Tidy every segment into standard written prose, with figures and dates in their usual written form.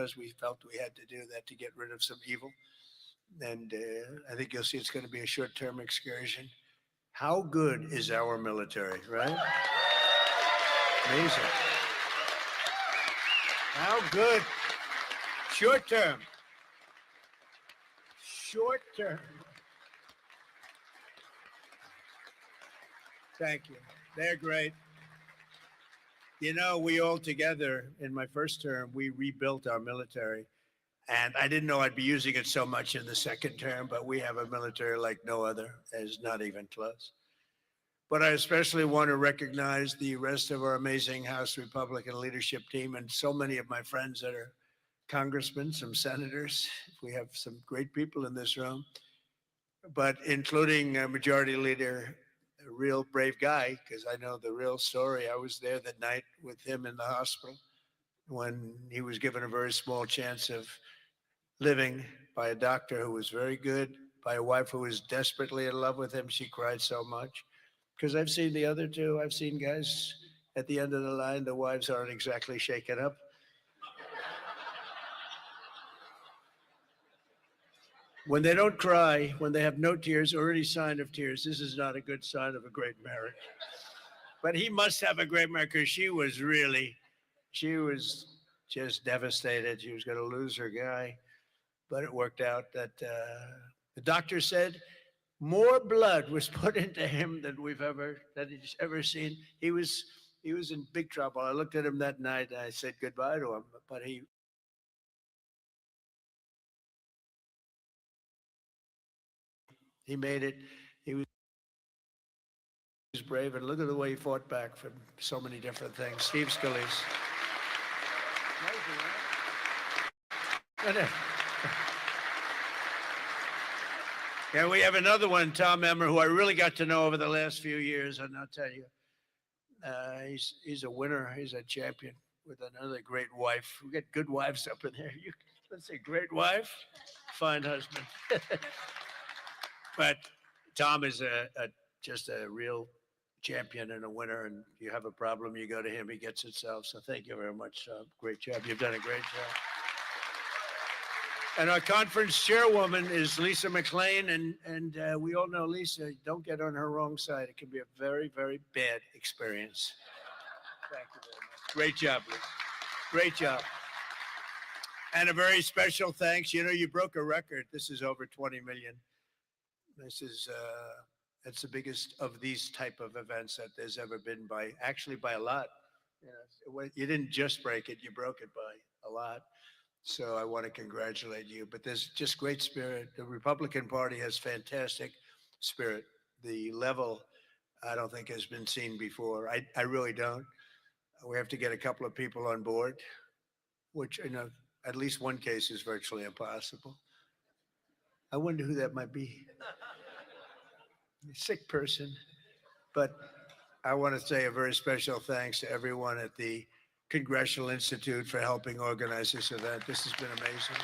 because we felt we had to do that to get rid of some evil. And I think you'll see it's going to be a short-term excursion. How good is our military, right? Amazing. How good. Short term. Short term. Thank you. They're great. You know, we all together in my first term, we rebuilt our military. And I didn't know I'd be using it so much in the second term, but we have a military like no other, is not even close. But I especially want to recognize the rest of our amazing House Republican leadership team and so many of my friends that are congressmen, some senators. We have some great people in this room, but including Majority Leader, a real brave guy, because I know the real story. I was there that night with him in the hospital when he was given a very small chance of living by a doctor who was very good, by a wife who was desperately in love with him. She cried so much. Because I've seen the other two. I've seen guys at the end of the line, the wives aren't exactly shaken up. When they don't cry, when they have no tears or any sign of tears, this is not a good sign of a great marriage. But he must have a great marriage because she was just devastated. She was going to lose her guy. But it worked out that the doctor said more blood was put into him than he's ever seen. He was in big trouble. I looked at him that night and I said goodbye to him, but he made it. He was brave, and look at the way he fought back from so many different things. Steve Scalise. Yeah, we have another one, Tom Emmer, who I really got to know over the last few years, and I'll tell you, he's a winner. He's a champion with another great wife. We get good wives up in there. Let's say great wife, fine husband. But Tom is just a real champion and a winner, and you have a problem, you go to him, he gets it solved. So thank you very much. Great job. You've done a great job. And our conference chairwoman is Lisa McLean, and we all know Lisa. Don't get on her wrong side. It can be a very, very bad experience. Thank you very much. Great job, Lisa. Great job. And a very special thanks. You know, you broke a record. This is over 20 million. This is that's the biggest of these type of events that there's ever been by a lot. You know, you didn't just break it; you broke it by a lot. So I want to congratulate you. But there's just great spirit. The Republican Party has fantastic spirit. The level, I don't think has been seen before. I really don't. We have to get a couple of people on board, which at least one case is virtually impossible. I wonder who that might be. A sick person. But I want to say a very special thanks to everyone at the Congressional Institute for helping organize this event. This has been amazing.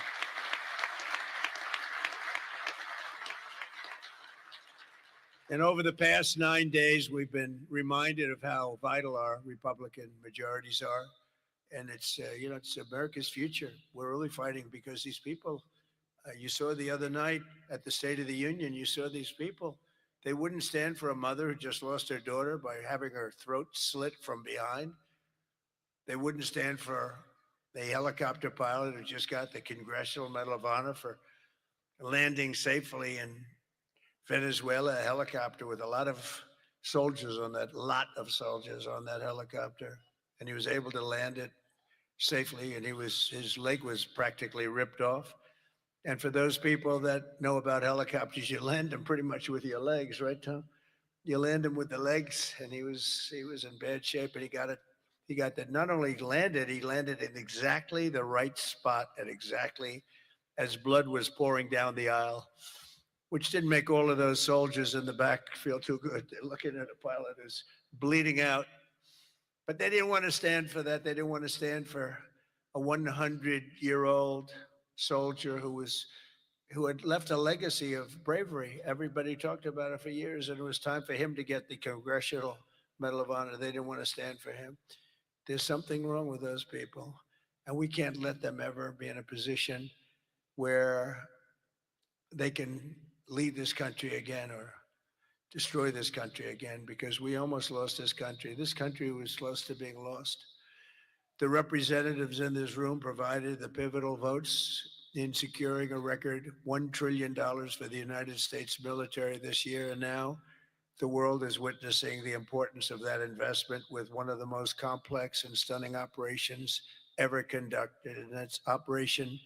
And over the past 9 days, we've been reminded of how vital our Republican majorities are. And it's America's future. We're really fighting because these people, you saw the other night at the State of the Union, you saw these people. They wouldn't stand for a mother who just lost her daughter by having her throat slit from behind. They wouldn't stand for the helicopter pilot who just got the Congressional Medal of Honor for landing safely in Venezuela, a helicopter with a lot of soldiers on that helicopter. And he was able to land it safely, and his leg was practically ripped off. And for those people that know about helicopters, you land them pretty much with your legs, right, Tom? You land him with the legs, and he was in bad shape, and he got that. Not only landed, he landed in exactly the right spot at exactly as blood was pouring down the aisle, which didn't make all of those soldiers in the back feel too good. They're looking at a pilot who's bleeding out. But they didn't want to stand for that. They didn't want to stand for a 100-year-old soldier who had left a legacy of bravery. Everybody talked about it for years, and it was time for him to get the Congressional Medal of Honor. They didn't want to stand for him. There's something wrong with those people. And we can't let them ever be in a position where they can lead this country again or destroy this country again, because we almost lost this country. This country was close to being lost. The representatives in this room provided the pivotal votes in securing a record $1 trillion for the United States military this year. And now the world is witnessing the importance of that investment with one of the most complex and stunning operations ever conducted. And that's Operation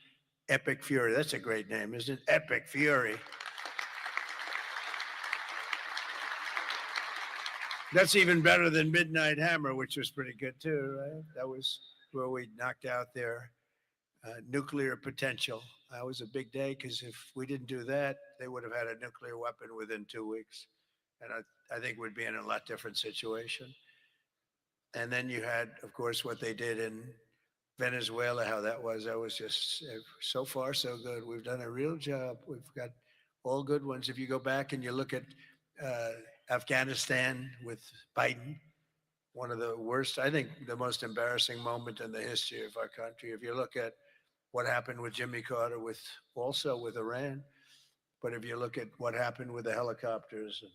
Epic Fury. That's a great name, isn't it? Epic Fury. That's even better than Midnight Hammer, which was pretty good too, right? That was where we knocked out their nuclear potential. That was a big day because if we didn't do that, they would have had a nuclear weapon within 2 weeks. And I think we'd be in a lot different situation. And then you had, of course, what they did in Venezuela, how that was just so far so good. We've done a real job. We've got all good ones. If you go back and you look at uh, Afghanistan with Biden, one of the worst, I think the most embarrassing moment in the history of our country. If you look at what happened with Jimmy Carter, with also with Iran, but if you look at what happened with the helicopters and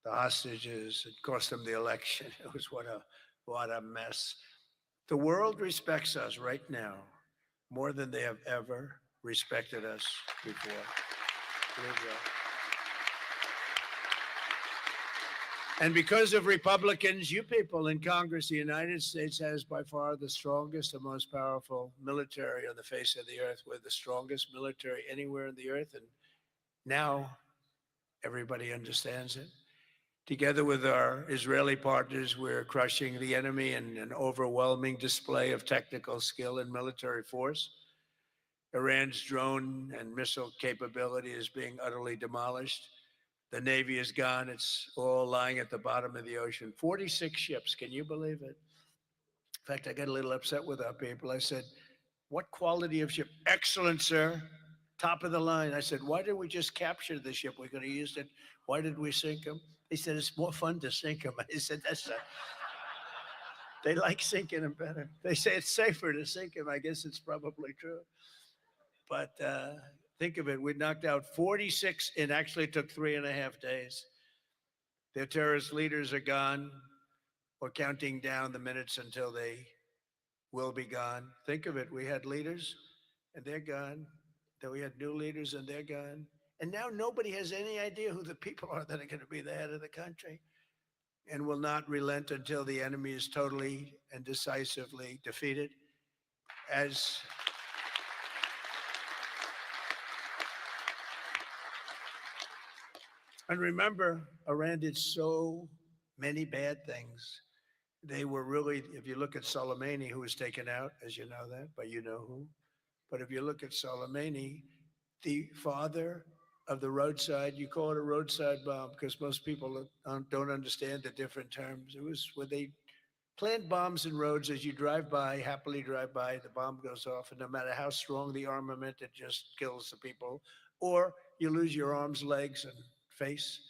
the hostages, it cost them the election. It was what a mess. The world respects us right now more than they have ever respected us before. Believe that. And because of Republicans, you people in Congress, the United States has by far the strongest and most powerful military on the face of the earth. We're the strongest military anywhere in the earth. And now everybody understands it. Together with our Israeli partners, we're crushing the enemy in an overwhelming display of technical skill and military force. Iran's drone and missile capability is being utterly demolished. The Navy is gone. It's all lying at the bottom of the ocean. 46 ships. Can you believe it? In fact, I got a little upset with our people. I said, what quality of ship? Excellent, sir. Top of the line. I said, why didn't we just capture the ship? We're going to use it. Why did we sink them? They said, it's more fun to sink them. I said, that's not. They like sinking them better. They say it's safer to sink them. I guess it's probably true. But think of it. We knocked out 46. It actually took 3.5 days. Their terrorist leaders are gone. We're counting down the minutes until they will be gone. Think of it. We had leaders and they're gone. Then we had new leaders and they're gone. And now nobody has any idea who the people are that are going to be the head of the country, and will not relent until the enemy is totally and decisively defeated. As and remember, Iran did so many bad things. They were really, if you look at Soleimani, who was taken out, as you know that, but you know who. But if you look at Soleimani, the father of the roadside, you call it a roadside bomb because most people don't understand the different terms. It was where they plant bombs in roads as you drive by, happily drive by, the bomb goes off, and no matter how strong the armament, it just kills the people. Or you lose your arms, legs, and face.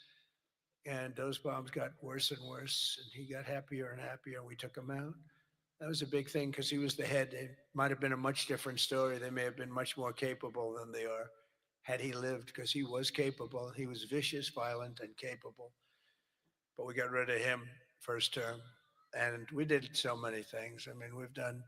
And those bombs got worse and worse, and he got happier and happier, and we took him out. That was a big thing because he was the head. It might have been a much different story. They may have been much more capable than they are had he lived, because he was capable. He was vicious, violent, and capable. But we got rid of him first term. And we did so many things. I mean, we've done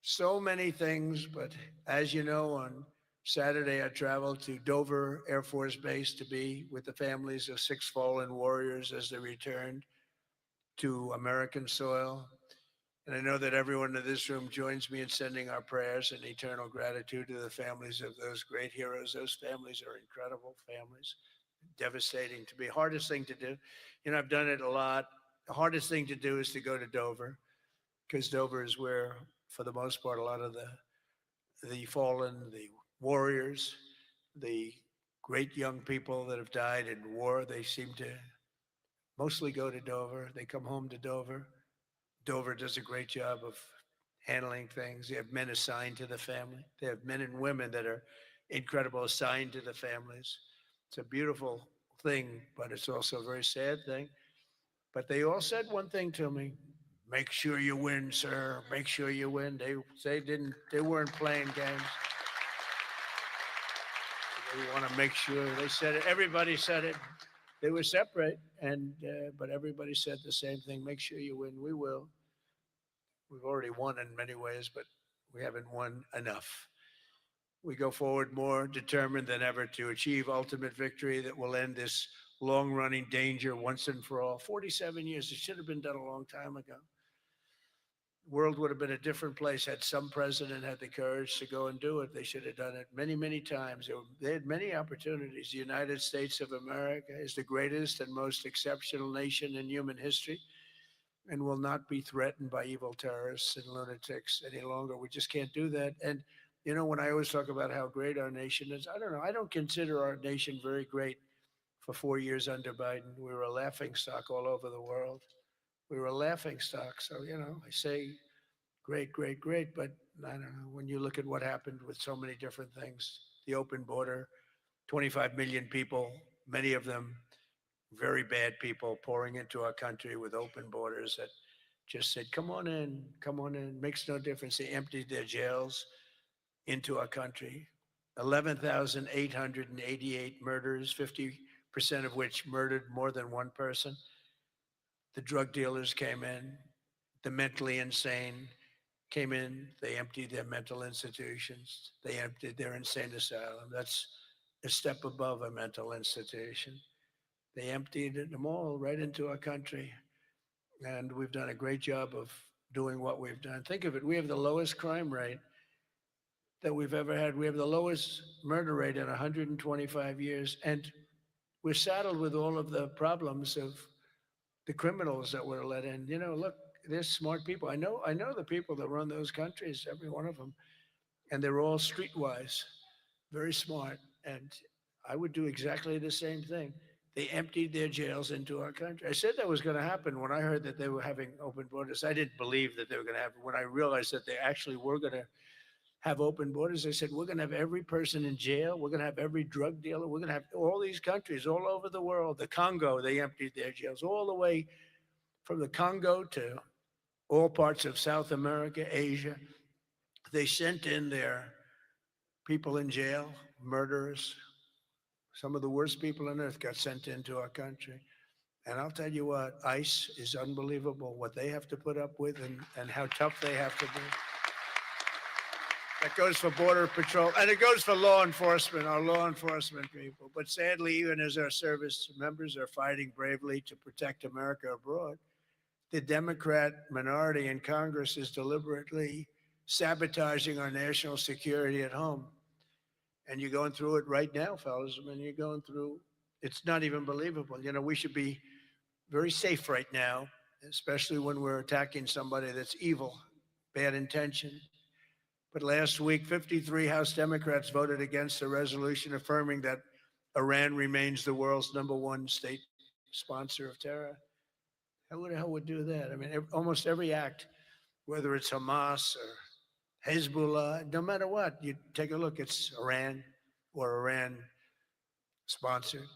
so many things. But as you know, on Saturday, I traveled to Dover Air Force Base to be with the families of 6 fallen warriors as they returned to American soil. And I know that everyone in this room joins me in sending our prayers and eternal gratitude to the families of those great heroes. Those families are incredible families. Devastating to be. Hardest thing to do. You know, I've done it a lot. The hardest thing to do is to go to Dover, because Dover is where, for the most part, a lot of the fallen, the warriors, the great young people that have died in war, they seem to mostly go to Dover. They come home to Dover. Dover does a great job of handling things. They have men assigned to the family. They have men and women that are incredible, assigned to the families. It's a beautiful thing, but it's also a very sad thing. But they all said one thing to me, Make sure you win, sir. Make sure you win. They weren't playing games. They want to make sure. They said it. Everybody said it. They were separate, but everybody said the same thing. Make sure you win. We will. We've already won in many ways, but we haven't won enough. We go forward more determined than ever to achieve ultimate victory that will end this long-running danger once and for all. 47 years. It should have been done a long time ago. The world would have been a different place had some president had the courage to go and do it. They should have done it many, many times. They had many opportunities. The United States of America is the greatest and most exceptional nation in human history and will not be threatened by evil terrorists and lunatics any longer. We just can't do that. And, you know, when I always talk about how great our nation is, I don't know. I don't consider our nation very great for 4 years under Biden. We were a laughing stock all over the world. We were a laughing stock. So, you know, I say great, great, great. But I don't know. When you look at what happened with so many different things, the open border, 25 million people, many of them very bad people pouring into our country with open borders that just said, come on in, come on in. Makes no difference. They emptied their jails into our country. 11,888 murders, 50% of which murdered more than one person. The drug dealers came in, the mentally insane came in, they emptied their mental institutions, they emptied their insane asylum. That's a step above a mental institution. They emptied them all right into our country. And we've done a great job of doing what we've done. Think of it, we have the lowest crime rate that we've ever had. We have the lowest murder rate in 125 years. And we're saddled with all of the problems of the criminals that were let in. You know, look, there's smart people. I know the people that run those countries, every one of them, and they're all streetwise, very smart. And I would do exactly the same thing. They emptied their jails into our country. I said that was going to happen when I heard that they were having open borders. I didn't believe that they were going to happen. When I realized that they actually were going to have open borders, I said, we're going to have every person in jail. We're going to have every drug dealer. We're going to have all these countries all over the world. The Congo, they emptied their jails all the way from the Congo to all parts of South America, Asia. They sent in their people in jail, murderers. Some of the worst people on earth got sent into our country. And I'll tell you what, ICE is unbelievable, what they have to put up with and how tough they have to be. That goes for Border Patrol, and it goes for law enforcement, our law enforcement people. But sadly, even as our service members are fighting bravely to protect America abroad, the Democrat minority in Congress is deliberately sabotaging our national security at home. And you're going through it right now, fellas. I mean, you're going through, it's not even believable. You know, we should be very safe right now, especially when we're attacking somebody that's evil, bad intention. But last week, 53 House Democrats voted against a resolution affirming that Iran remains the world's #1 state sponsor of terror. Who the hell would do that? I mean, almost every act, whether it's Hamas or Hezbollah, no matter what, you take a look, it's Iran or Iran sponsored.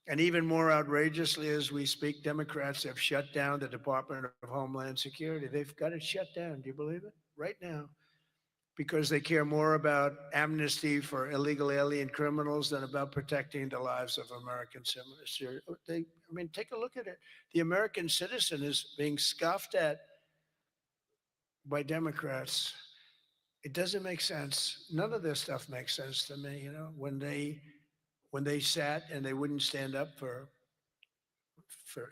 And even more outrageously, as we speak, Democrats have shut down the Department of Homeland Security. They've got it shut down. Do you believe it? Right now. Because they care more about amnesty for illegal alien criminals than about protecting the lives of American citizens. I mean, take a look at it. The American citizen is being scoffed at by Democrats. It doesn't make sense. None of this stuff makes sense to me. You know, when they sat and they wouldn't stand up for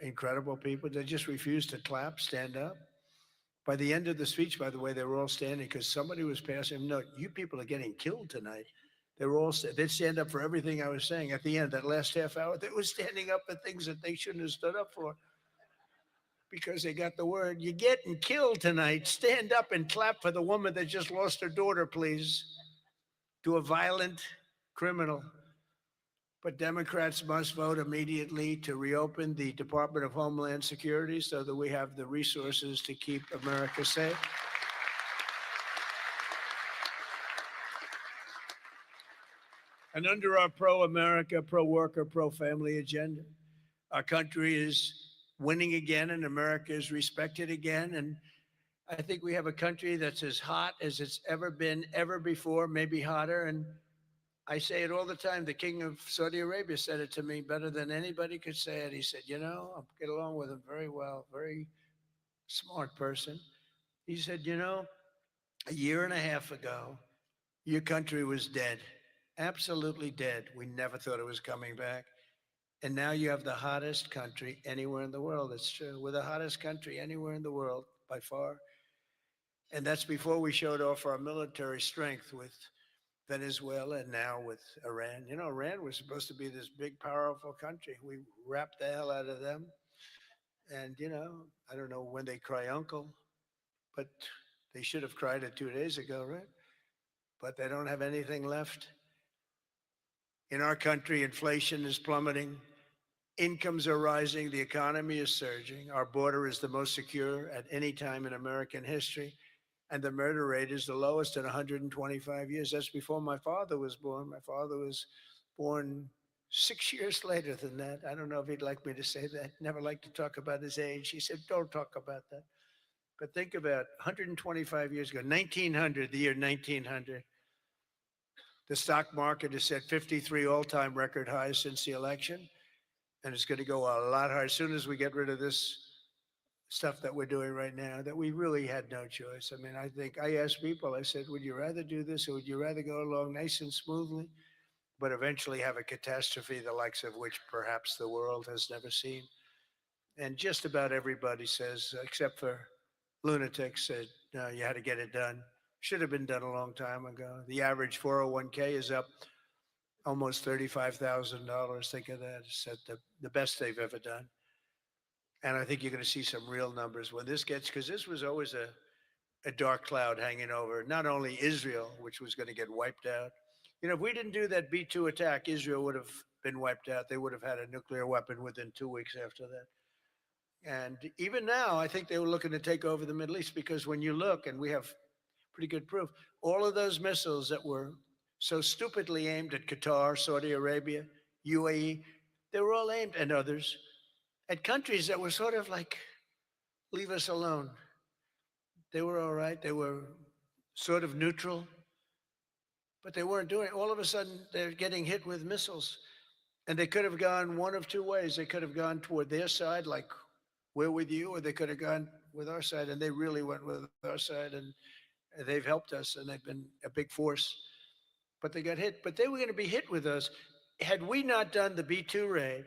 incredible people, they just refused to clap, stand up. By the end of the speech, by the way, they were all standing because somebody was passing them. No, you people are getting killed tonight. They were all, they'd stand up for everything I was saying. At the end, that last half hour, they were standing up for things that they shouldn't have stood up for because they got the word, you're getting killed tonight. Stand up and clap for the woman that just lost her daughter, please, to a violent criminal. But Democrats must vote immediately to reopen the Department of Homeland Security so that we have the resources to keep America safe. And under our pro-America, pro-worker, pro-family agenda, our country is winning again and America is respected again. And I think we have a country that's as hot as it's ever been, ever before, maybe hotter. And I say it all the time. The king of Saudi Arabia said it to me better than anybody could say it. He said, I get along with him very well, very smart person. He said, a year and a half ago, your country was dead, absolutely dead. We never thought it was coming back. And now you have the hottest country anywhere in the world. It's true. We're the hottest country anywhere in the world by far. And that's before we showed off our military strength with Venezuela and now with Iran. Iran was supposed to be this big, powerful country. We wrapped the hell out of them. And, I don't know when they cry uncle, but they should have cried it 2 days ago, right? But they don't have anything left. In our country, inflation is plummeting. Incomes are rising. The economy is surging. Our border is the most secure at any time in American history. And the murder rate is the lowest in 125 years. That's before my father was born. My father was born 6 years later than that. I don't know if he'd like me to say that. Never liked to talk about his age. He said, don't talk about that. But think about 125 years ago, 1900, the year 1900. The stock market has set 53 all-time record highs since the election, and it's going to go a lot higher as soon as we get rid of this stuff that we're doing right now, that we really had no choice. I mean, I think I asked people, I said, would you rather do this or would you rather go along nice and smoothly, but eventually have a catastrophe the likes of which perhaps the world has never seen? And just about everybody says, except for lunatics, said, no, you had to get it done. Should have been done a long time ago. The average 401k is up almost $35,000. Think of that. It's at the best they've ever done. And I think you're going to see some real numbers when this gets, because this was always a dark cloud hanging over not only Israel, which was going to get wiped out. If we didn't do that B 2 attack, Israel would have been wiped out. They would have had a nuclear weapon within 2 weeks after that. And even now, I think they were looking to take over the Middle East because when you look, and we have pretty good proof, all of those missiles that were so stupidly aimed at Qatar, Saudi Arabia, UAE, they were all aimed, and others, at countries that were sort of like, leave us alone. They were all right. They were sort of neutral, but they weren't doing it. All of a sudden, they're getting hit with missiles. And they could have gone one of two ways. They could have gone toward their side, like we're with you, or they could have gone with our side. And they really went with our side. And they've helped us, and they've been a big force. But they got hit. But they were going to be hit with us. Had we not done the B 2 raid,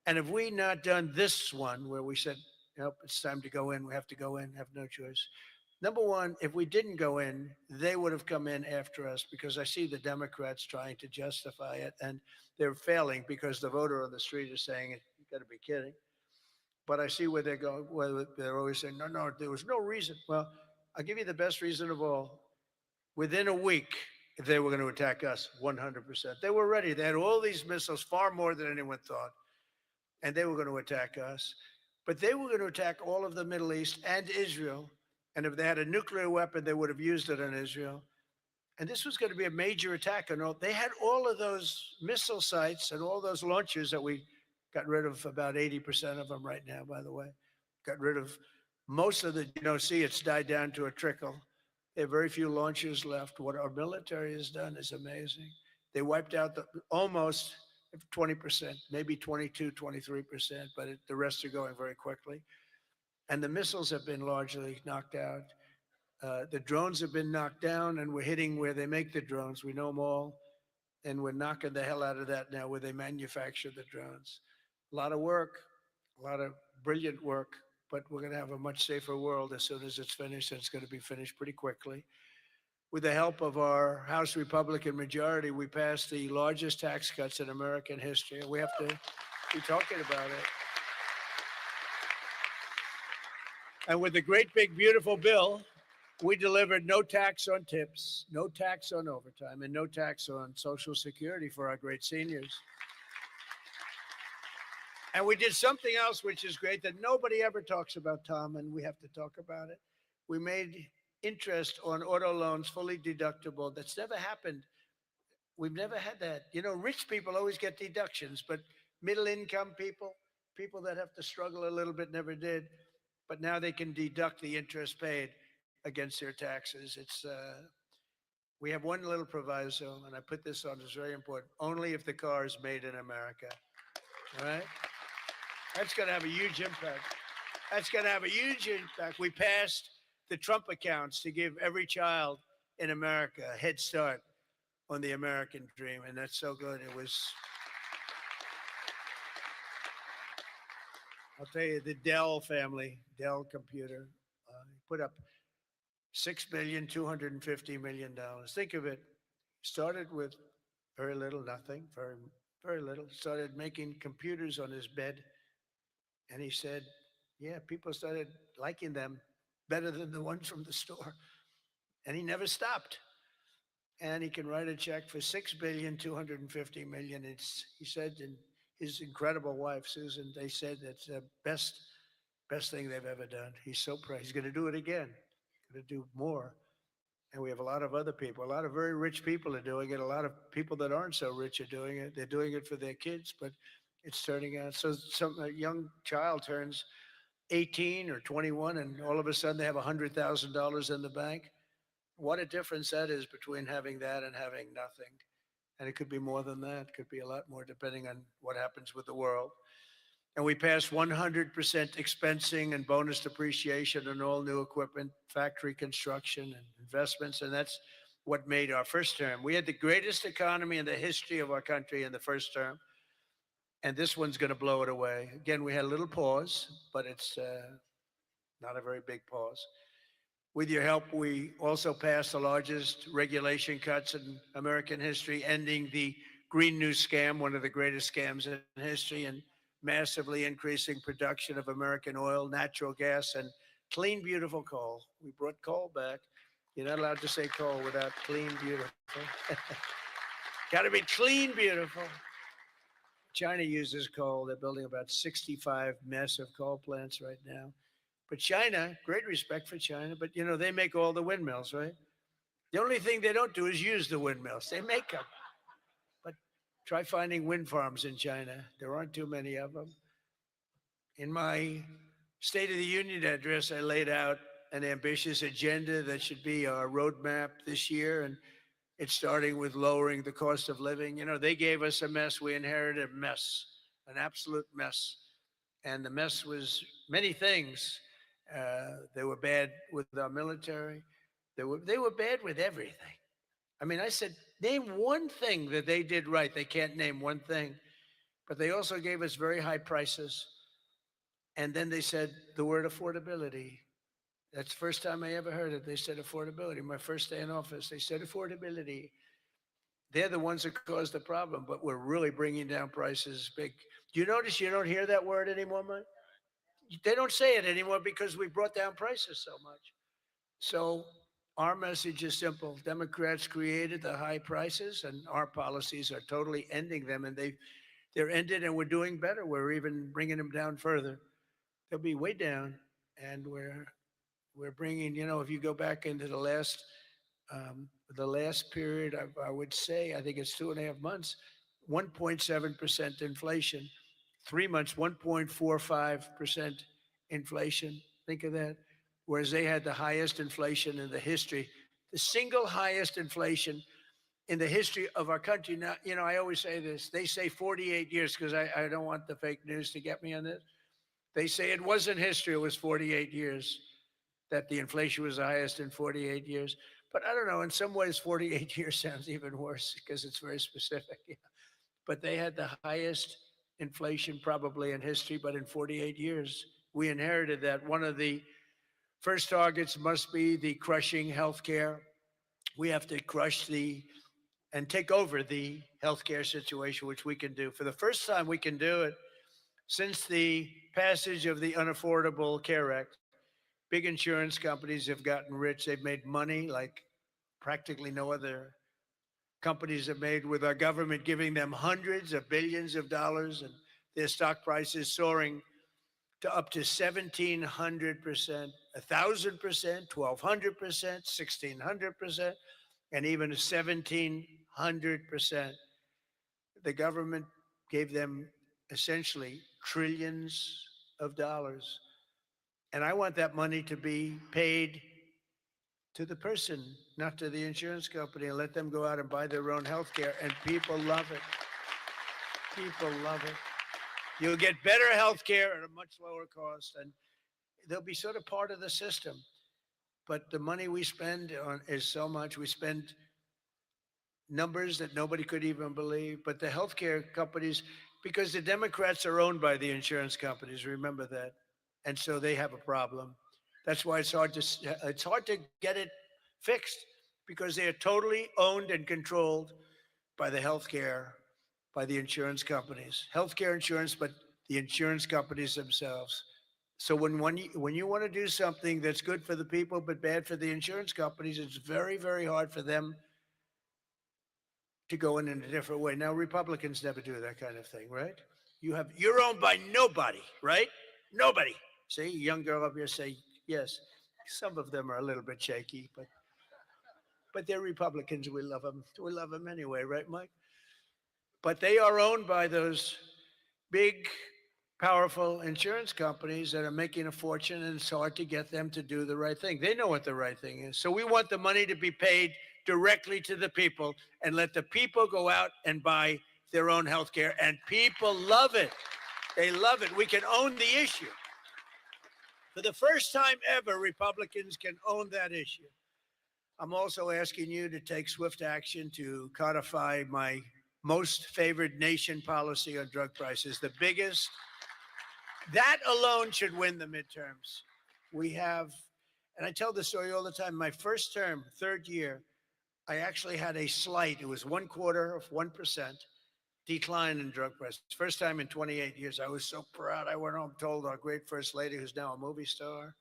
and have we not done this one where we said, nope, it's time to go in, we have to go in, have no choice. Number one, if we didn't go in, they would have come in after us because I see the Democrats trying to justify it, and they're failing because the voter on the street is saying, you got to be kidding. But I see where they're going, where they're always saying, no, there was no reason. Well, I'll give you the best reason of all. Within a week, if they were going to attack us, 100%. They were ready. They had all these missiles, far more than anyone thought, and they were going to attack us. But they were going to attack all of the Middle East and Israel. And if they had a nuclear weapon, they would have used it on Israel. And this was going to be a major attack. And they had all of those missile sites and all those launchers that we got rid of, about 80% of them right now, by the way. Got rid of most of the, see, it's died down to a trickle. There are very few launchers left. What our military has done is amazing. They wiped out almost 20%, maybe 22, 23%, but the rest are going very quickly. And the missiles have been largely knocked out. The drones have been knocked down, and we're hitting where they make the drones. We know them all, and we're knocking the hell out of that now where they manufacture the drones. A lot of work, a lot of brilliant work, but we're going to have a much safer world as soon as it's finished, and it's going to be finished pretty quickly. With the help of our House Republican majority, we passed the largest tax cuts in American history. We have to be talking about it. And with the great, big, beautiful bill, we delivered no tax on tips, no tax on overtime, and no tax on Social Security for our great seniors. And we did something else, which is great, that nobody ever talks about, Tom, and we have to talk about it. We made interest on auto loans fully deductible. That's never happened. We've never had that. Rich people always get deductions, but middle income people, people that have to struggle a little bit, never did. But now they can deduct the interest paid. against their taxes. We have one little proviso, and I put this on, it's very important. Only if the car is made in America. All right? That's going to have a huge impact. That's going to have a huge impact. We passed the Trump accounts to give every child in America a head start on the American dream, and that's so good. It was, I'll tell you, the Dell family, Dell Computer, put up $6,250,000,000. Think of it. Started with very little, nothing, very little. Started making computers on his bed, and he said, "Yeah, people started liking them better than the ones from the store." And he never stopped. And he can write a check for $6,250,000,000. He said, and his incredible wife Susan, they said that's the best thing they've ever done. He's so proud. He's going to do it again. Going to do more. And we have a lot of other people. A lot of very rich people are doing it. A lot of people that aren't so rich are doing it. They're doing it for their kids, but it's turning out. So a young child turns 18 or 21, and all of a sudden they have $100,000 in the bank. What a difference that is between having that and having nothing. And it could be more than that. It could be a lot more depending on what happens with the world. And we passed 100% expensing and bonus depreciation on all new equipment, factory construction and investments. And that's what made our first term. We had the greatest economy in the history of our country in the first term. And this one's going to blow it away. Again, we had a little pause, but it's not a very big pause. With your help, we also passed the largest regulation cuts in American history, ending the Green New Scam, one of the greatest scams in history, and massively increasing production of American oil, natural gas, and clean, beautiful coal. We brought coal back. You're not allowed to say coal without clean, beautiful. Got to be clean, beautiful. China uses coal. They're building about 65 massive coal plants right now. But China, great respect for China, but you know, they make all the windmills, right? The only thing they don't do is use the windmills. They make them. But try finding wind farms in China. There aren't too many of them. In my State of the Union address, I laid out an ambitious agenda that should be our roadmap this year. And it's starting with lowering the cost of living. You know, they gave us a mess. We inherited a mess, an absolute mess. And the mess was many things. They were bad with our military. They were bad with everything. I mean, I said, name one thing that they did right. They can't name one thing. But they also gave us very high prices. And then they said the word affordability. That's the first time I ever heard it. They said affordability. My first day in office, they said affordability. They're the ones that caused the problem, but we're really bringing down prices big. Do you notice you don't hear that word anymore, Mike? They don't say it anymore because we brought down prices so much. So our message is simple. Democrats created the high prices, and our policies are totally ending them. And they're ended, and we're doing better. We're even bringing them down further. They'll be way down, and we're bringing. You know, if you go back into the last period, I would say, I think it's 2.5 months, 1.7% inflation. 3 months, 1.45% inflation. Think of that. Whereas they had the highest inflation in the history, the single highest inflation in the history of our country. Now, you know, I always say this. They say 48 years because I don't want the fake news to get me on this. They say it wasn't history. It was 48 years that the inflation was the highest in 48 years. But I don't know. In some ways, 48 years sounds even worse because it's very specific. But they had the highest inflation probably in history, but in 48 years, we inherited that. One of the first targets must be the crushing healthcare. We have to crush and take over the healthcare situation, which we can do. For the first time, we can do it since the passage of the Unaffordable Care Act. Big insurance companies have gotten rich. They've made money like practically no other companies have made, with our government giving them hundreds of billions of dollars, and their stock prices soaring to up to 1,700%, 1,000%, 1,200%, 1,600%, and even 1,700%. The government gave them essentially trillions of dollars. And I want that money to be paid to the person, not to the insurance company, and let them go out and buy their own health care. And people love it. People love it. You'll get better health care at a much lower cost, and they'll be sort of part of the system. But the money we spend on is so much. We spend numbers that nobody could even believe. But the healthcare companies, because the Democrats are owned by the insurance companies, remember that, and so they have a problem. That's why it's hard to get it fixed because they are totally owned and controlled by the healthcare, by the insurance companies, healthcare insurance, but the insurance companies themselves. So when you want to do something that's good for the people but bad for the insurance companies, it's very, very hard for them to go in a different way. Now, Republicans never do that kind of thing, right? You're owned by nobody, right? Nobody. See, a young girl up here say yes. Some of them are a little bit shaky, but they're Republicans. We love them. We love them anyway, right, Mike? But they are owned by those big, powerful insurance companies that are making a fortune, and it's hard to get them to do the right thing. They know what the right thing is. So we want the money to be paid directly to the people and let the people go out and buy their own health care. And people love it. They love it. We can own the issue. For the first time ever, Republicans can own that issue. I'm also asking you to take swift action to codify my most favored nation policy on drug prices, the biggest. That alone should win the midterms. We have, and I tell this story all the time, my first term, third year, I actually had a slight, it was 0.25% decline in drug prices. First time in 28 years. I was so proud. I went home, told our great first lady, who's now a movie star,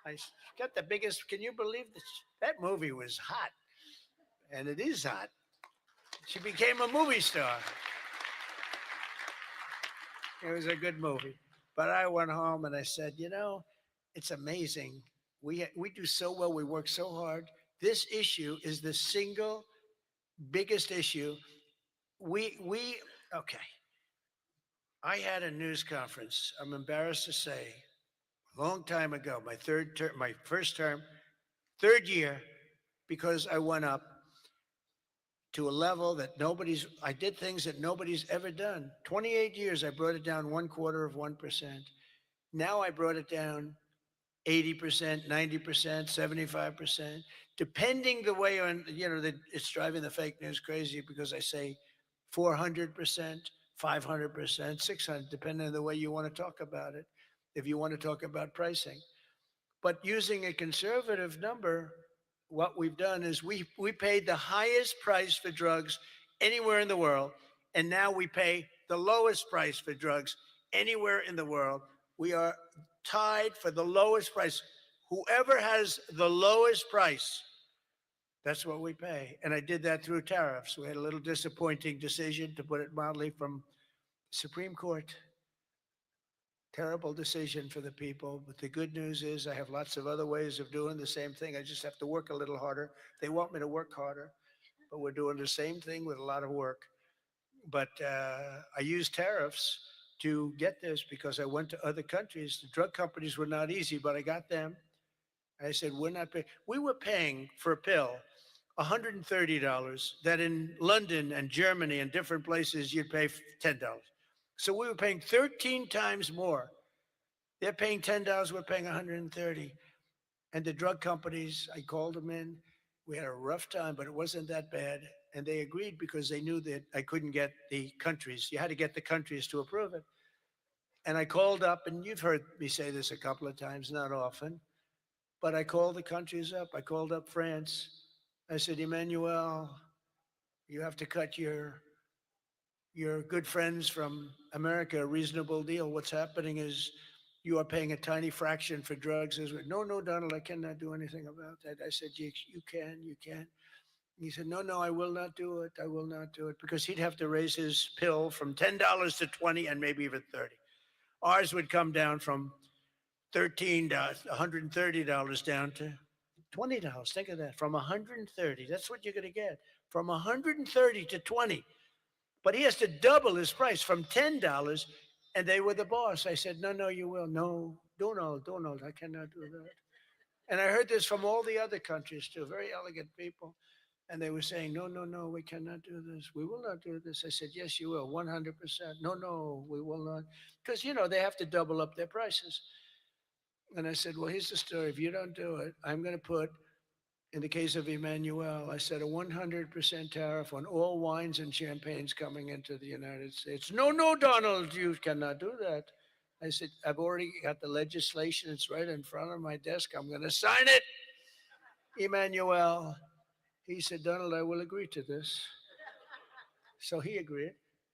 I got the biggest, can you believe this? That movie was hot. And it is hot. She became a movie star. It was a good movie. But I went home and I said, it's amazing. We do so well. We work so hard. This issue is the single biggest issue. Okay. I had a news conference. I'm embarrassed to say, a long time ago, my first term, third year, because I went up to a level that I did things that nobody's ever done. 28 years, I brought it down 0.25%. Now I brought it down 80%, 90%, 75%, depending the way it's driving the fake news crazy because I say 400%, 500%, 600, depending on the way you want to talk about it, if you want to talk about pricing. But using a conservative number, what we've done is we paid the highest price for drugs anywhere in the world, and now we pay the lowest price for drugs anywhere in the world. We are tied for the lowest price. Whoever has the lowest price, that's what we pay. And I did that through tariffs. We had a little disappointing decision, to put it mildly, from the Supreme Court. Terrible decision for the people. But the good news is I have lots of other ways of doing the same thing. I just have to work a little harder. They want me to work harder, but we're doing the same thing with a lot of work. But I used tariffs to get this because I went to other countries. The drug companies were not easy, but I got them. I said, we're not paying. We were paying for a pill $130 that in London and Germany and different places you'd pay $10. So we were paying 13 times more. They're paying $10, we're paying 130. And the drug companies, I called them in. We had a rough time, but it wasn't that bad. And they agreed because they knew that I couldn't get the countries. You had to get the countries to approve it. And I called up, and you've heard me say this a couple of times, not often, but I called the countries up. I called up France. I said, Emmanuel, you have to cut your good friends from America a reasonable deal. What's happening is you are paying a tiny fraction for drugs. No, Donald, I cannot do anything about that. I said, you can. He said, no, I will not do it. I will not do it, because he'd have to raise his pill from $10 to 20 and maybe even 30. Ours would come down from $13, $130 down to $20. Think of that, from 130. That's what you're going to get, from 130 to 20. But he has to double his price from $10, and they were the boss. I said, no, you will. No, Donald, I cannot do that. And I heard this from all the other countries too, very elegant people. And they were saying, no, no, no, we cannot do this. We will not do this. I said, yes, you will, 100%. No, no, we will not. Because, they have to double up their prices. And I said, well, here's the story. If you don't do it, I'm going to put, in the case of Emmanuel, I said a 100% tariff on all wines and champagnes coming into the United States. No, no, Donald, you cannot do that. I said, I've already got the legislation. It's right in front of my desk. I'm going to sign it. Emmanuel, he said, Donald, I will agree to this. So he agreed.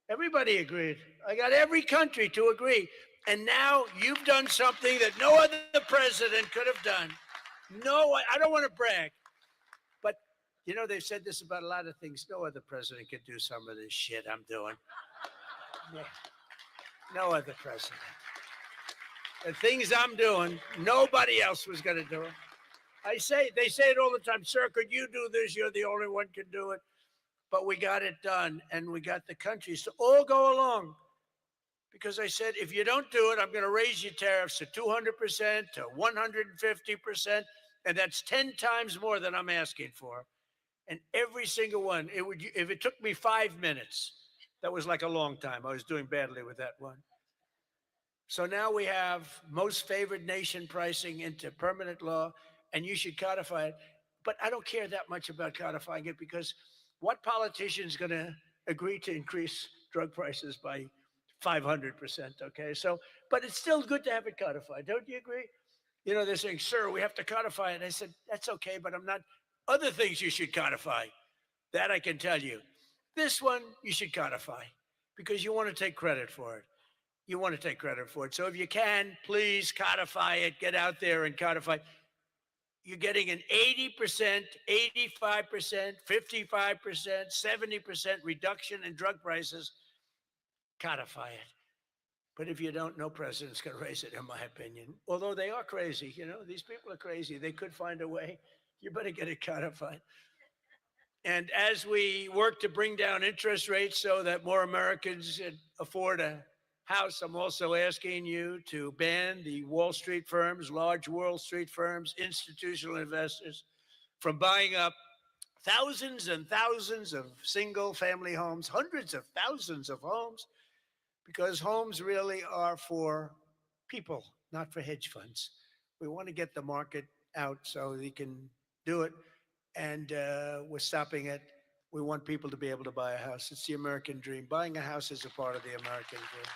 Everybody agreed. I got every country to agree. And now you've done something that no other president could have done. No, I don't want to brag. But, they've said this about a lot of things. No other president could do some of this shit I'm doing. Yeah. No other president. The things I'm doing, nobody else was going to do it. They say it all the time, sir, could you do this? You're the only one can do it. But we got it done, and we got the countries to all go along. Because I said, if you don't do it, I'm going to raise your tariffs to 200%, to 150%, and that's 10 times more than I'm asking for. And every single one, if it took me 5 minutes, that was like a long time. I was doing badly with that one. So now we have most favored nation pricing into permanent law, and you should codify it. But I don't care that much about codifying it, because what politician is going to agree to increase drug prices by 500%? Okay, so, but it's still good to have it codified. Don't you agree? They're saying, sir, we have to codify it. I said, that's okay, but I'm not. Other things you should codify. That I can tell you. This one you should codify, because you want to take credit for it. You want to take credit for it. So if you can, please codify it. Get out there and codify. You're getting an 80%, 85%, 55%, 70% reduction in drug prices. Codify it. But if you don't, no president's going to raise it, in my opinion. Although they are crazy. These people are crazy. They could find a way. You better get it codified. And as we work to bring down interest rates so that more Americans afford a house, I'm also asking you to ban the Wall Street firms, large Wall Street firms, institutional investors from buying up thousands and thousands of single family homes, hundreds of thousands of homes, because homes really are for people, not for hedge funds. We want to get the market out so they can do it. And we're stopping it. We want people to be able to buy a house. It's the American dream. Buying a house is a part of the American dream.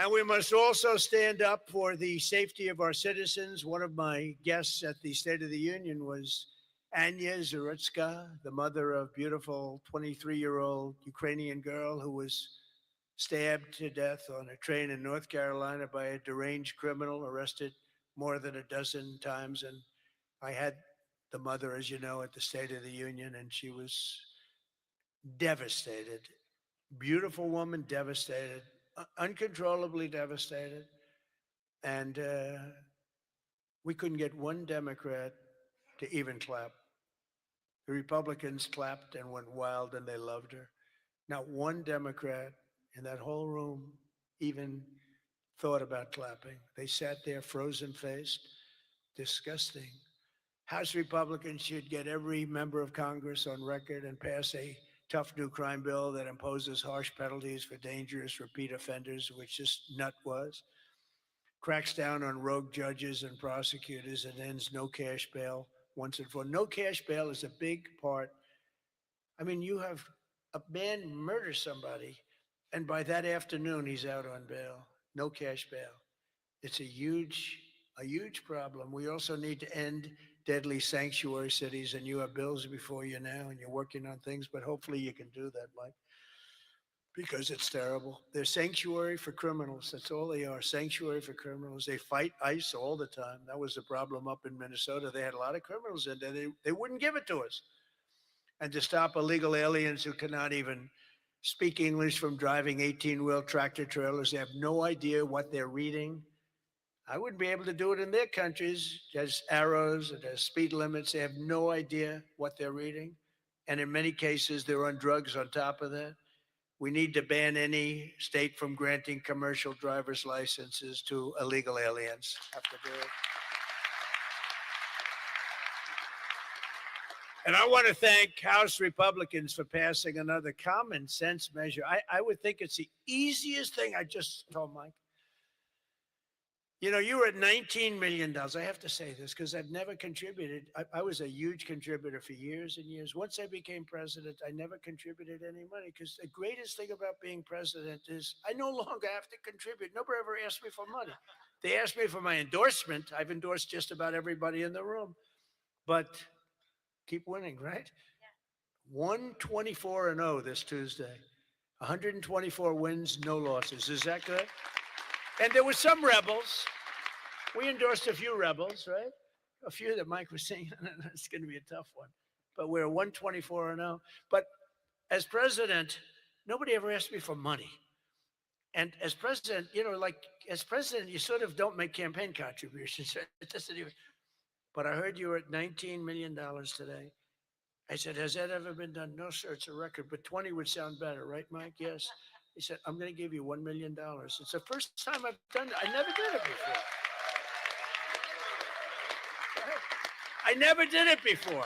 And we must also stand up for the safety of our citizens. One of my guests at the State of the Union was Anya Zarutska, the mother of beautiful 23-year-old Ukrainian girl who was stabbed to death on a train in North Carolina by a deranged criminal, arrested more than a dozen times. And I had the mother, as you know, at the State of the Union, and she was devastated. Beautiful woman, devastated, uncontrollably devastated. And we couldn't get one Democrat to even clap. The Republicans clapped and went wild, and they loved her. Not one Democrat in that whole room even thought about clapping. They sat there frozen-faced. Disgusting. House Republicans should get every member of Congress on record and pass a tough new crime bill that imposes harsh penalties for dangerous repeat offenders, which this nut was, cracks down on rogue judges and prosecutors, and ends no cash bail once and for all. No cash bail is a big part. I mean, you have a man murder somebody, and by that afternoon, he's out on bail. No cash bail. It's a huge problem. We also need to end deadly sanctuary cities, and you have bills before you now, and you're working on things, but hopefully you can do that, Mike, because it's terrible. They're sanctuary for criminals. That's all they are, sanctuary for criminals. They fight ICE all the time. That was the problem up in Minnesota. They had a lot of criminals in there. They wouldn't give it to us. And to stop illegal aliens who cannot even speak English from driving 18-wheel tractor trailers. They have no idea what they're reading. I wouldn't be able to do it in their countries. There's arrows, there's speed limits. They have no idea what they're reading. And in many cases, they're on drugs on top of that. We need to ban any state from granting commercial driver's licenses to illegal aliens. Have to do it. And I want to thank House Republicans for passing another common sense measure. I would think it's the easiest thing. I just told Mike. You know, you were at $19 million. I have to say this because I've never contributed. I was a huge contributor for years and years. Once I became president, I never contributed any money because the greatest thing about being president is I no longer have to contribute. Nobody ever asked me for money. They asked me for my endorsement. I've endorsed just about everybody in the room. But keep winning, right? 124-0 this Tuesday. 124 wins, no losses. Is that good? And there were some rebels. We endorsed a few rebels, right? A few that Mike was saying, it's going to be a tough one. But we're 124-0. But as president, nobody ever asked me for money. And as president, you know, like as president, you sort of don't make campaign contributions. It doesn't even. But I heard you were at $19 million today. I said, has that ever been done? No, sir, it's a record, but 20 would sound better, right, Mike? Yes. He said, I'm going to give you $1 million. It's the first time I've done it. I never did it before. I never did it before.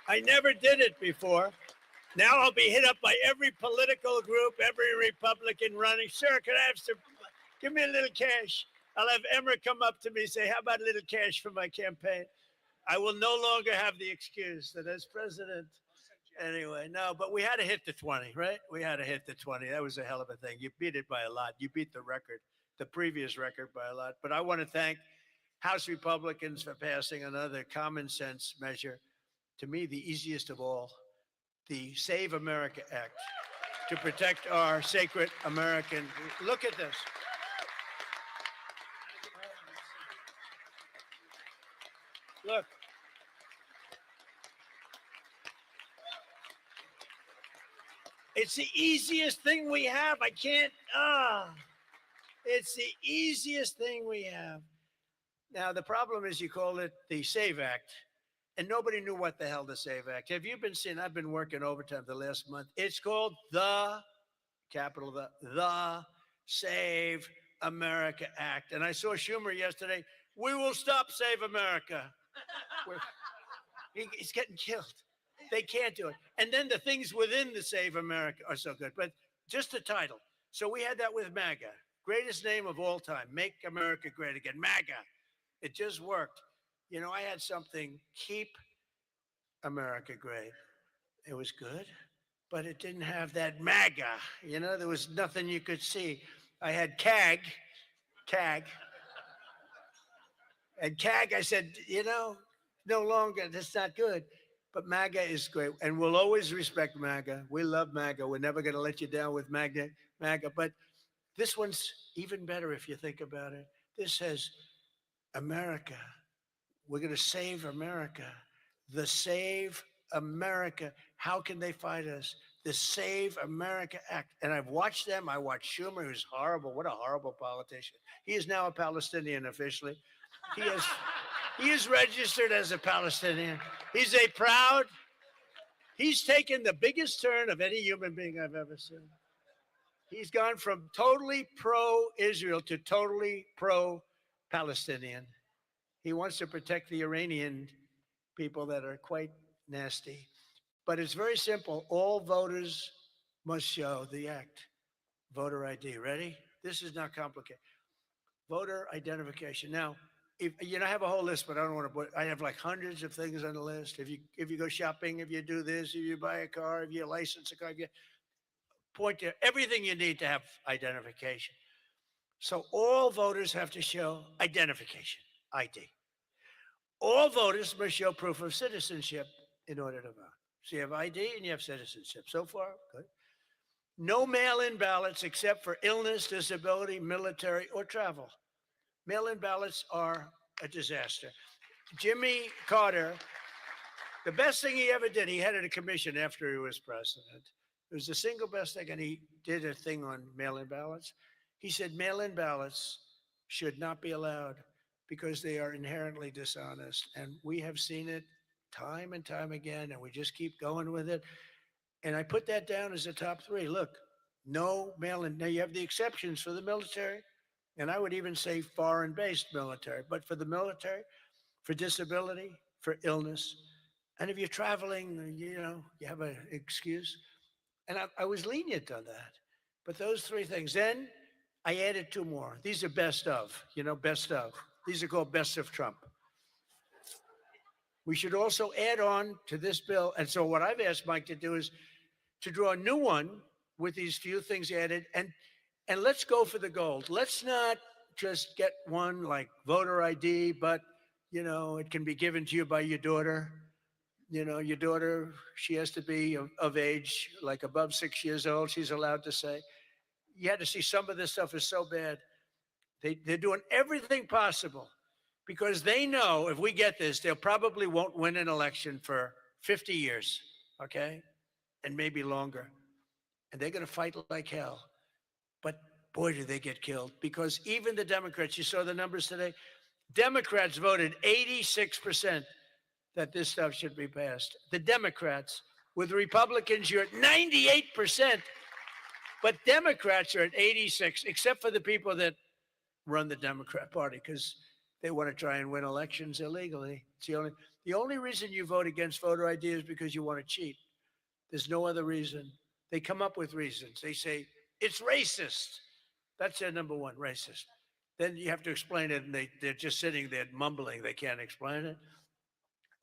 I never did it before. Now I'll be hit up by every political group, every Republican running. Sir, can I have some? Give me a little cash. I'll have Emmer come up to me and say, how about a little cash for my campaign? I will no longer have the excuse that as president, anyway, no, but we had to hit the 20, right? We had to hit the 20. That was a hell of a thing. You beat it by a lot. You beat the record, the previous record by a lot. But I want to thank House Republicans for passing another common sense measure, to me, the easiest of all, the Save America Act, to protect our sacred American. Look at this. Look. It's the easiest thing we have. I can't, it's the easiest thing we have. Now, the problem is you call it the SAVE Act, and nobody knew what the hell the SAVE Act. Have you been seeing, I've been working overtime the last month. It's called the, capital the Save America Act. And I saw Schumer yesterday. We will stop Save America. He's getting killed. They can't do it. And then the things within the Save America are so good. But just the title. So we had that with MAGA. Greatest name of all time. Make America Great Again. MAGA. It just worked. You know, I had something, Keep America Great. It was good, but it didn't have that MAGA. You know, there was nothing you could see. I had CAG. And CAG, I said, you know, no longer, that's not good. But MAGA is great, and we'll always respect MAGA. We love MAGA. We're never going to let you down with MAGA. But this one's even better if you think about it. This says, America. We're going to save America. The Save America. How can they fight us? The Save America Act. And I've watched them. I watched Schumer, who's horrible. What a horrible politician. He is now a Palestinian officially. He is registered as a Palestinian. He's taken the biggest turn of any human being I've ever seen. He's gone from totally pro-Israel to totally pro-Palestinian. He wants to protect the Iranian people that are quite nasty. But it's very simple. All voters must show the act. Voter ID. Ready? This is not complicated. Voter identification. Now, if you know, I have a whole list, but I don't want to put, I have like hundreds of things on the list. If you go shopping, if you do this, if you buy a car, if you license a car, if you point to everything you need to have identification. So all voters have to show identification, ID. All voters must show proof of citizenship in order to vote. So you have ID and you have citizenship. So far, good. No mail-in ballots except for illness, disability, military, or travel. Mail-in ballots are a disaster. Jimmy Carter, the best thing he ever did, he headed a commission after he was president. It was the single best thing, and he did a thing on mail-in ballots. He said mail-in ballots should not be allowed because they are inherently dishonest. And we have seen it time and time again, and we just keep going with it. And I put that down as a top three. Look, no mail-in. Now you have the exceptions for the military, and I would even say foreign-based military. But for the military, for disability, for illness, and if you're traveling, you have an excuse. And I was lenient on that. But those three things. Then I added two more. These are best of, best of. These are called best of Trump. We should also add on to this bill. And so what I've asked Mike to do is to draw a new one with these few things added, and let's go for the gold. Let's not just get one like voter ID, but it can be given to you by your daughter. Your daughter, she has to be of age, like above 6 years old, she's allowed to say. You had to see some of this stuff is so bad. They're doing everything possible because they know if we get this, they probably won't win an election for 50 years, okay? And maybe longer. And they're going to fight like hell. But boy, do they get killed. Because even the Democrats, you saw the numbers today, Democrats voted 86% that this stuff should be passed. The Democrats. With Republicans, you're at 98%. But Democrats are at 86, except for the people that run the Democrat Party, because they want to try and win elections illegally. It's the only reason you vote against voter ID is because you want to cheat. There's no other reason. They come up with reasons. They say, it's racist. That's their number one, racist. Then you have to explain it, and they're just sitting there mumbling. They can't explain it.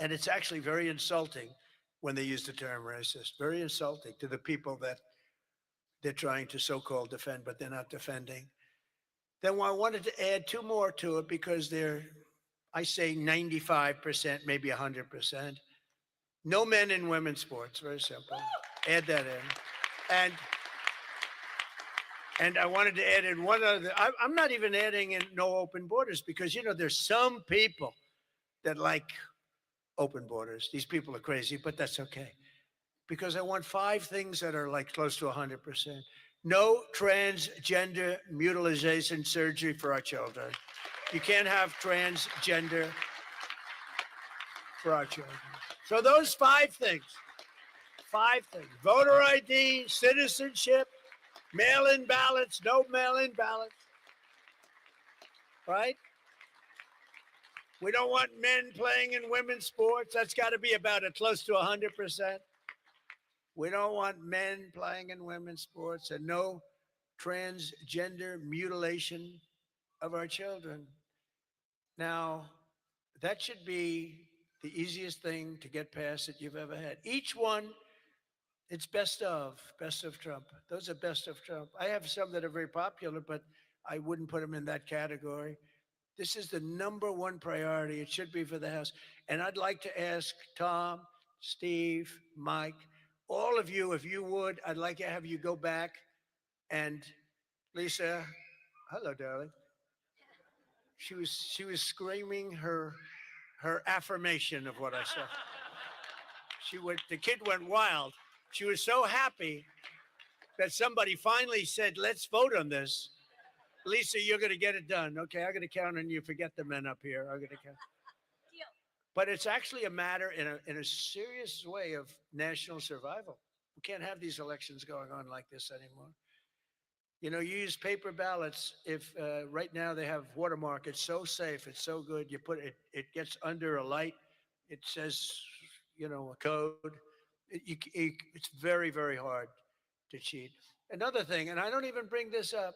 And it's actually very insulting when they use the term racist. Very insulting to the people that they're trying to so-called defend, but they're not defending. Then I wanted to add two more to it because they're, I say 95%, maybe 100%. No men in women's sports, very simple. Add that in. And I wanted to add in one other, I'm not even adding in no open borders because, there's some people that like open borders. These people are crazy, but that's okay. Because I want 5 things that are like close to 100%. No transgender mutilation surgery for our children. You can't have transgender for our children. So those 5 things, voter ID, citizenship, mail-in ballots, no mail-in ballots, right? We don't want men playing in women's sports. That's got to be about close to 100%. We don't want men playing in women's sports, and no transgender mutilation of our children. Now, that should be the easiest thing to get past that you've ever had. Each one, it's best of Trump. Those are best of Trump. I have some that are very popular, but I wouldn't put them in that category. This is the number one priority. It should be for the House. And I'd like to ask Tom, Steve, Mike, all of you, if you would, I'd like to have you go back and Lisa, hello, darling. She was screaming her affirmation of what I said. The kid went wild. She was so happy that somebody finally said, let's vote on this. Lisa, you're going to get it done. Okay, I'm going to count on you. Forget the men up here. I'm going to count. Deal. But it's actually a matter in a serious way of national survival. We can't have these elections going on like this anymore. You use paper ballots. If right now they have watermark, it's so safe, it's so good. You put it, it gets under a light. It says, a code. It's very, very hard to cheat. Another thing, and I don't even bring this up,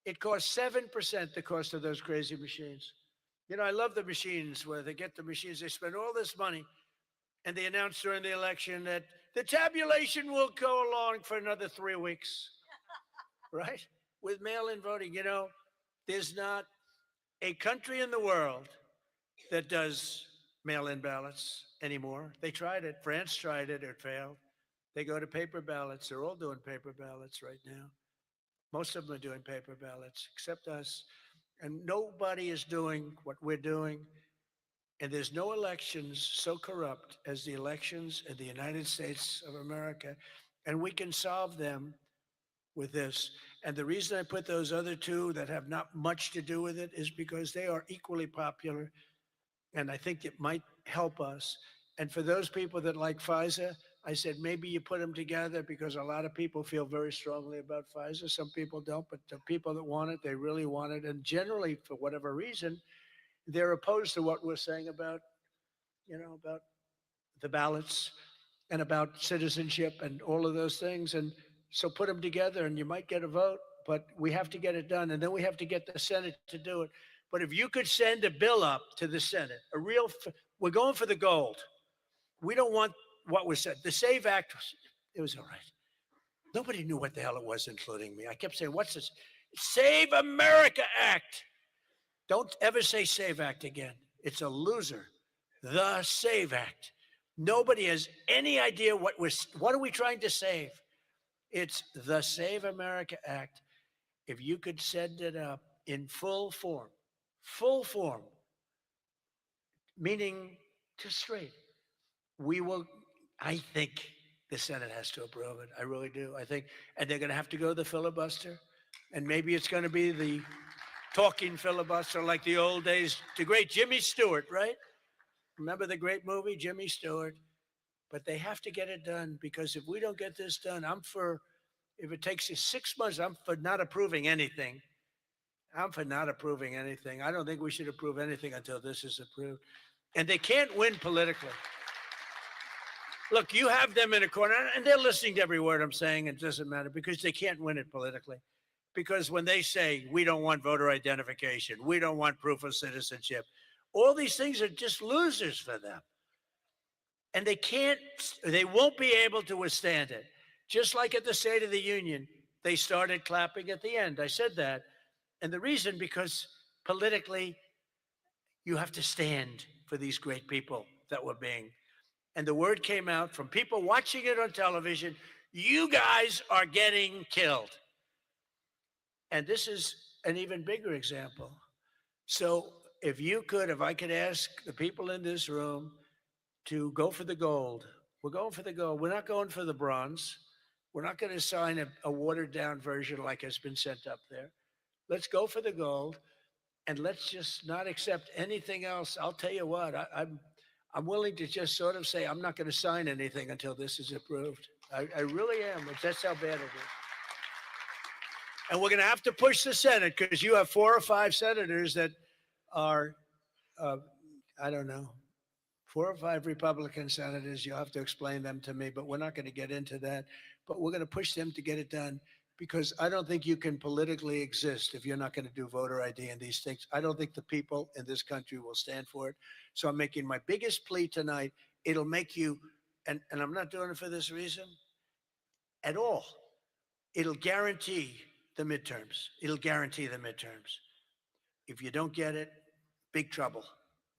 it costs 7% the cost of those crazy machines. I love the machines where they get the machines, they spend all this money, and they announce during the election that the tabulation will go along for another 3 weeks, right? With mail-in voting, there's not a country in the world that does mail-in ballots anymore. They tried it. France tried it. It failed. They go to paper ballots. They're all doing paper ballots right now. Most of them are doing paper ballots, except us. And nobody is doing what we're doing. And there's no elections so corrupt as the elections in the United States of America. And we can solve them with this. And the reason I put those other two that have not much to do with it is because they are equally popular. And I think it might help us. And for those people that like Pfizer, I said maybe you put them together because a lot of people feel very strongly about Pfizer. Some people don't, but the people that want it, they really want it. And generally, for whatever reason, they're opposed to what we're saying about, about the ballots and about citizenship and all of those things. And so put them together and you might get a vote, but we have to get it done. And then we have to get the Senate to do it. But if you could send a bill up to the Senate, we're going for the gold. We don't want what was said. The SAVE Act, it was all right. Nobody knew what the hell it was, including me. I kept saying, what's this? Save America Act. Don't ever say SAVE Act again. It's a loser. The SAVE Act. Nobody has any idea what are we trying to save? It's the Save America Act. If you could send it up in full form, meaning just straight, we will, I think the Senate has to approve it. I really do. I think, and they're going to have to go the filibuster. And maybe it's going to be the talking filibuster like the old days, the great Jimmy Stewart, right? Remember the great movie, Jimmy Stewart? But they have to get it done because if we don't get this done, if it takes you 6 months, I'm for not approving anything. I'm for not approving anything. I don't think we should approve anything until this is approved. And they can't win politically. Look, you have them in a corner, and they're listening to every word I'm saying. It doesn't matter because they can't win it politically. Because when they say, we don't want voter identification, we don't want proof of citizenship, all these things are just losers for them. And they won't be able to withstand it. Just like at the State of the Union, they started clapping at the end. I said that. And the reason, because politically, you have to stand for these great people that were being. And the word came out from people watching it on television, you guys are getting killed. And this is an even bigger example. So if I could ask the people in this room to go for the gold. We're going for the gold. We're not going for the bronze. We're not going to sign a watered down version like has been sent up there. Let's go for the gold and let's just not accept anything else. I'll tell you what, I'm willing to just sort of say, I'm not going to sign anything until this is approved. I really am. That's how bad it is. And we're going to have to push the Senate because you have 4 or 5 senators that are, I don't know, 4 or 5 Republican senators. You'll have to explain them to me, but we're not going to get into that. But we're going to push them to get it done because I don't think you can politically exist if you're not going to do voter ID and these things. I don't think the people in this country will stand for it. So I'm making my biggest plea tonight. It'll make you, and I'm not doing it for this reason at all. It'll guarantee the midterms. It'll guarantee the midterms. If you don't get it, big trouble,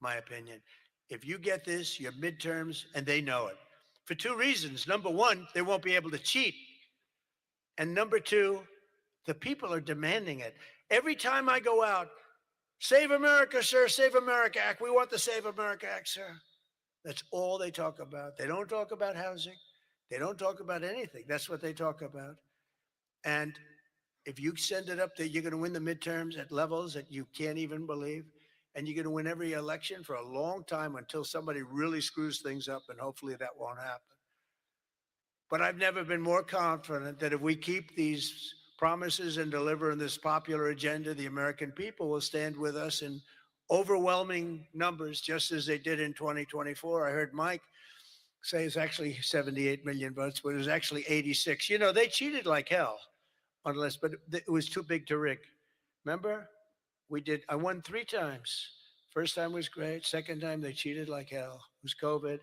my opinion. If you get this, your midterms, and they know it. For 2 reasons. Number one, they won't be able to cheat. And number 2, the people are demanding it. Every time I go out, Save America, sir, Save America Act. We want the Save America Act, sir. That's all they talk about. They don't talk about housing. They don't talk about anything. That's what they talk about. And if you send it up there, you're going to win the midterms at levels that you can't even believe. And you're going to win every election for a long time until somebody really screws things up, and hopefully that won't happen. But I've never been more confident that if we keep these promises and deliver on this popular agenda, the American people will stand with us in overwhelming numbers, just as they did in 2024. I heard Mike say it's actually 78 million votes, but it was actually 86. You know, they cheated like hell on the list, but it was too big to rig. Remember? I won 3 times. First time was great. Second time, they cheated like hell. It was COVID.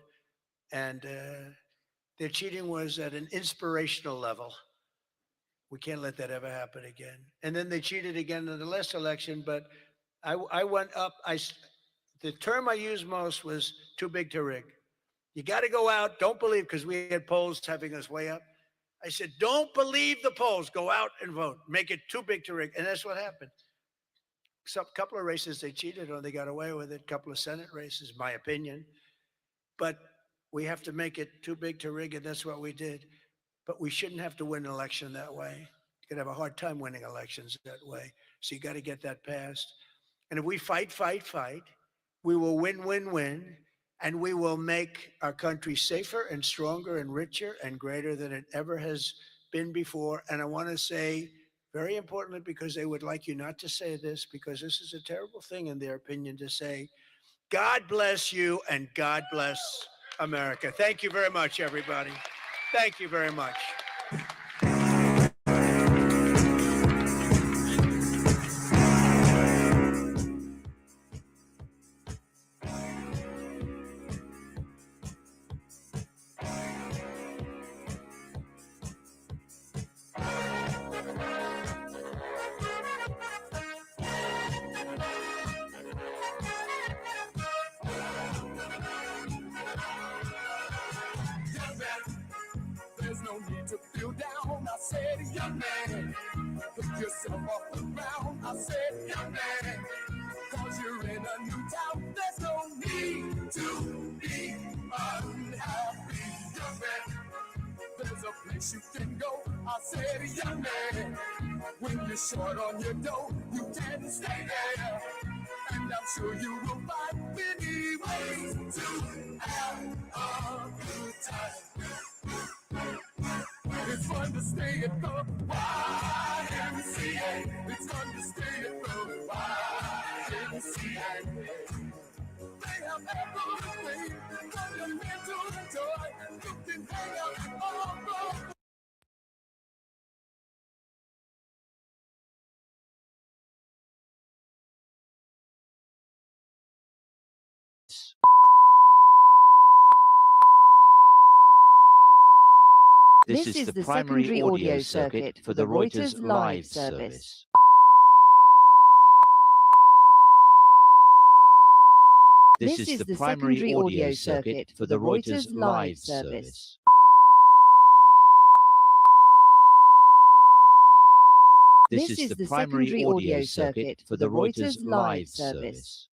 And their cheating was at an inspirational level. We can't let that ever happen again. And then they cheated again in the last election, but I went up. The term I used most was too big to rig. You got to go out. Don't believe, because we had polls having us way up. I said, don't believe the polls. Go out and vote. Make it too big to rig. And that's what happened. A couple of races they cheated on, they got away with it. A couple of Senate races, my opinion. But we have to make it too big to rig, and that's what we did. But we shouldn't have to win an election that way. You're going to have a hard time winning elections that way. So you got to get that passed. And if we fight, we will win, and we will make our country safer and stronger and richer and greater than it ever has been before. And I want to say, very importantly, because they would like you not to say this, because this is a terrible thing in their opinion to say, God bless you and God bless America. Thank you very much, everybody. Thank you very much. There's no need to feel down. I said, young man, pick yourself off the ground. I said, young man, cause you're in a new town. There's no need to be unhappy, young man. There's a place you can go. I said, young man, when you're short on your dough, you can stay there. And I'm sure you will find many ways to have a good time. It's fun to stay at the YMCA. It's fun to stay at the YMCA. They have everything from your men to enjoy. You can hang out all the This is the primary audio circuit for the Reuters live service. This is the primary audio circuit for the Reuters live service. This is the primary audio circuit for the Reuters live service.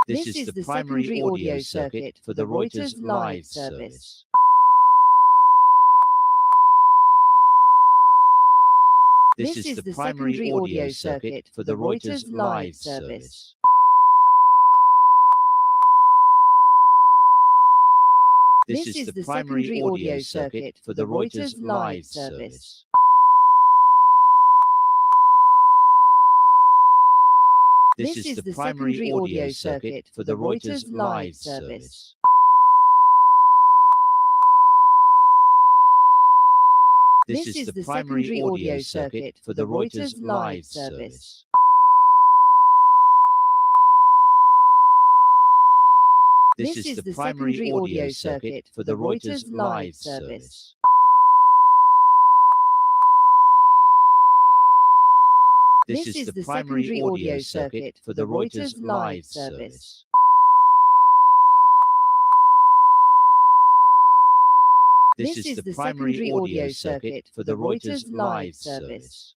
This is the primary audio circuit for the Reuters live service. This is the primary audio circuit for the Reuters live service. This is the primary audio circuit for the Reuters live service. This is the primary audio circuit for the Reuters live service. This is the primary audio circuit for the Reuters live service. This is the primary audio circuit for the Reuters live service. This is the primary audio circuit for the Reuters live service. This is the primary audio circuit for the Reuters live service.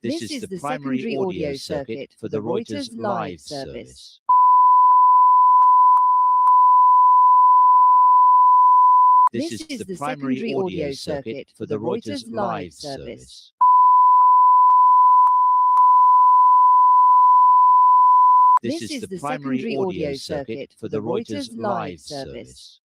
This is the primary audio circuit for the Reuters live service. This is the primary audio circuit for the Reuters live service. This is the primary audio circuit for the Reuters live service.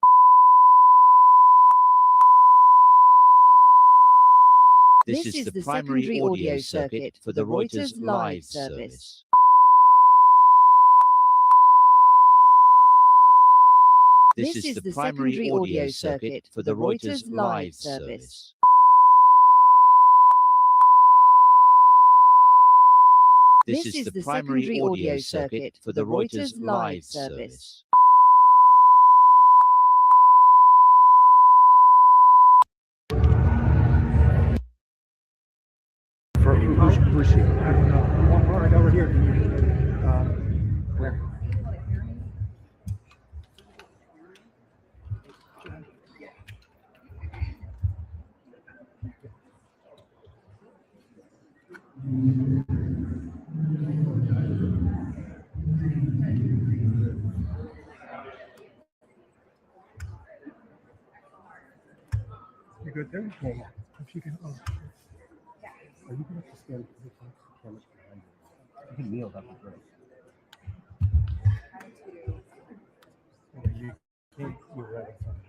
This is the primary audio circuit for the Reuters live service. This is the primary audio circuit for the Reuters live service. This is the primary audio circuit for the Reuters live service. Who's she? I don't know. One right over here. Where? You good there? Yeah, yeah. If you can, oh. Are you going to have to stand the cameras behind you? You can kneel, that'd be great. You can't, you're right in front of me.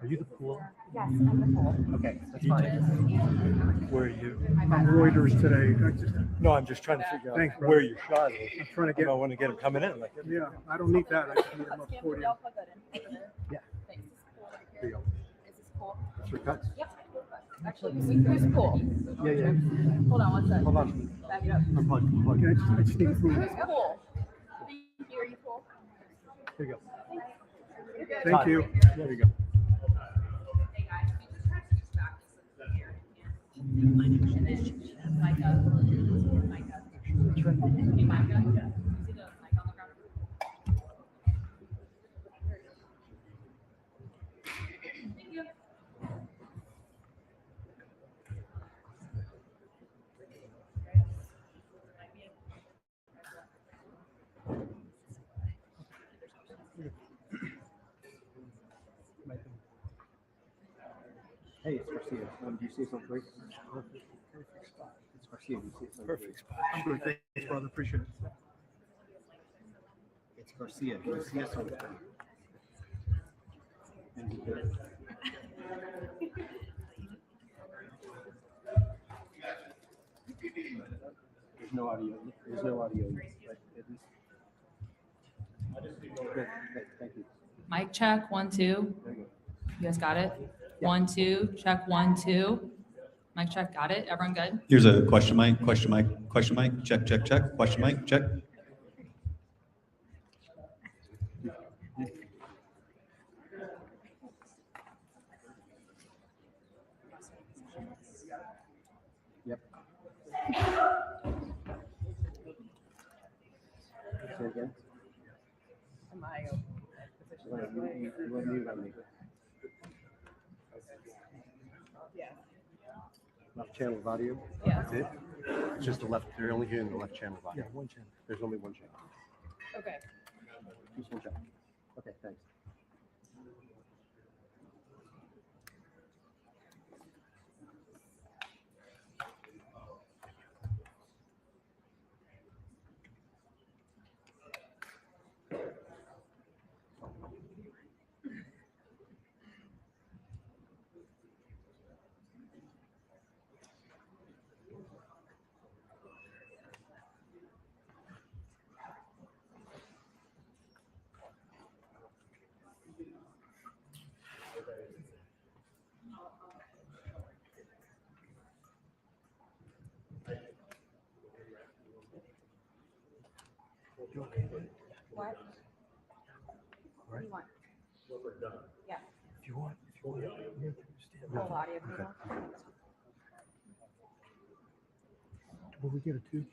Are you the pool? Yes, I'm the pool. Okay, that's fine. Where are you? I'm Reuters today. No, I'm just trying to figure out Thanks, bro. where your shot is. I'm trying to get. I want to get him coming in. Like, Yeah, I don't need that. I just need him up for you. Y'all plug that in. yeah. Thanks. There you go. Is this cool? That's your cuts. Yep. Actually, who's cool? Yeah, yeah. Hold on one sec. Hold on. Back it up. Unplug. Okay, I just need food. Who's cool? Thank you. Are you cool? There you go. You're good. Thank you. There you go. Hey guys, we just try to switch back here. And then Micah. Hey Micah. You see the mic on the ground? Thank you. Hey, it's Garcia. Do you see something great? Perfect spot. It's Garcia. Do you see something Perfect spot. I'm good. Thanks, brother. Appreciate it. It's Garcia. Do you see something? And you good? There's no audio. There's no audio. Right? Good. Thank you. Mic check, 1, 2. There you go. You guys got it? 1, 2, check, 1, 2. Mic check, got it? Everyone good? Here's a question mic, check, check, check, question mic, check. Yep. Say again. Am I You want to mute on me. Yeah. Left channel of audio. Yeah. That's it. It's just the left. They're only hearing the left channel of audio. Yeah, one channel. There's only one channel. Okay. Just one channel. Okay, thanks. What? What do you want? Yeah. If you want, you stand Full up. audio people. Will we get a 2?